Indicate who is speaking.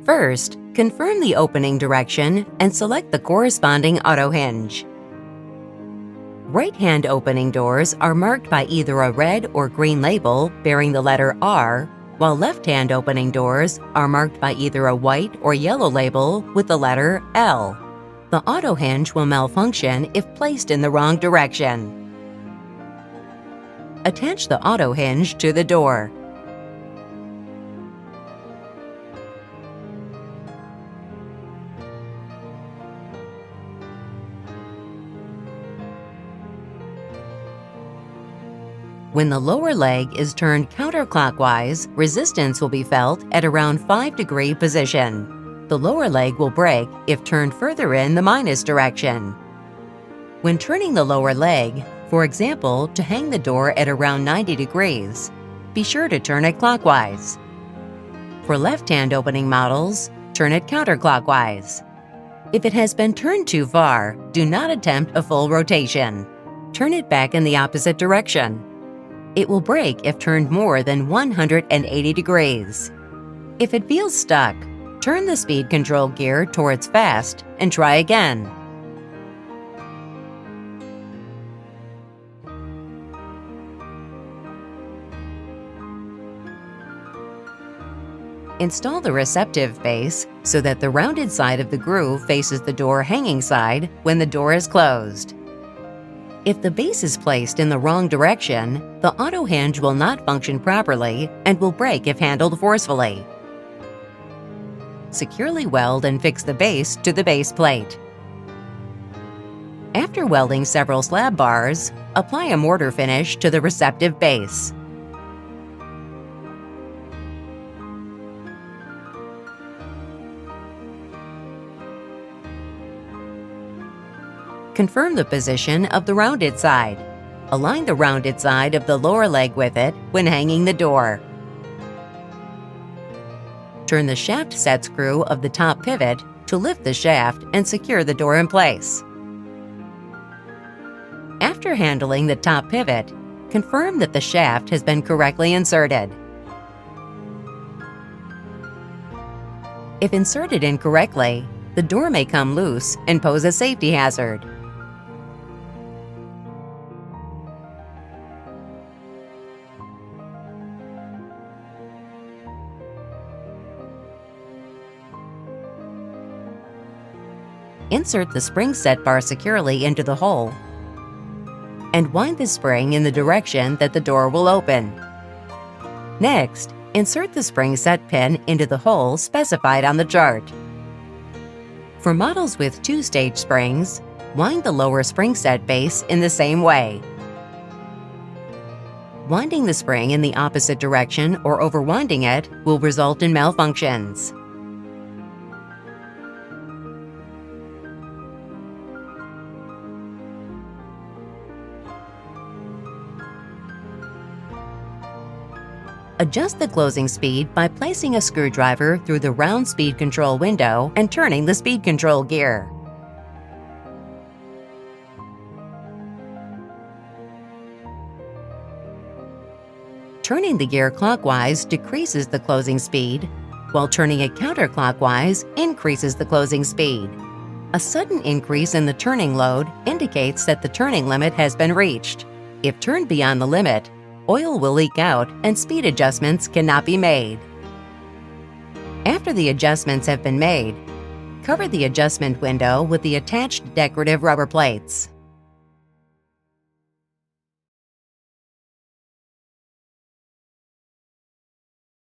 Speaker 1: First, confirm the opening direction and select the corresponding auto-hinge. Right-hand opening doors are marked by either a red or green label bearing the letter R, while left-hand opening doors are marked by either a white or yellow label with the letter L. The auto-hinge will malfunction if placed in the wrong direction. Attach the auto-hinge to the door. When the lower leg is turned counterclockwise, resistance will be felt at around 5-degree position. The lower leg will break if turned further in the minus direction. When turning the lower leg, for example, to hang the door at around 90 degrees, be sure to turn it clockwise. For left-hand opening models, turn it counterclockwise. If it has been turned too far, do not attempt a full rotation. Turn it back in the opposite direction. It will break if turned more than 180 degrees. If it feels stuck, turn the speed control gear towards fast and try again. Install the receptive base so that the rounded side of the groove faces the door hanging side when the door is closed. If the base is placed in the wrong direction, the auto-hinge will not function properly and will break if handled forcefully. Securely weld and fix the base to the base plate. After welding several slab bars, apply a mortar finish to the receptive base. Confirm the position of the rounded side. Align the rounded side of the lower leg with it when hanging the door. Turn the shaft set screw of the top pivot to lift the shaft and secure the door in place. After handling the top pivot, confirm that the shaft has been correctly inserted. If inserted incorrectly, the door may come loose and pose a safety hazard. Insert the spring set bar securely into the hole and wind the spring in the direction that the door will open. Next, insert the spring set pin into the hole specified on the chart. For models with 2-stage springs, wind the lower spring set base in the same way. Winding the spring in the opposite direction or overwinding it will result in malfunctions. Adjust the closing speed by placing a screwdriver through the round speed control window and turning the speed control gear. Turning the gear clockwise decreases the closing speed, while turning it counterclockwise increases the closing speed. A sudden increase in the turning load indicates that the turning limit has been reached. If turned beyond the limit, oil will leak out and speed adjustments cannot be made. After the adjustments have been made, cover the adjustment window with the attached decorative rubber plates.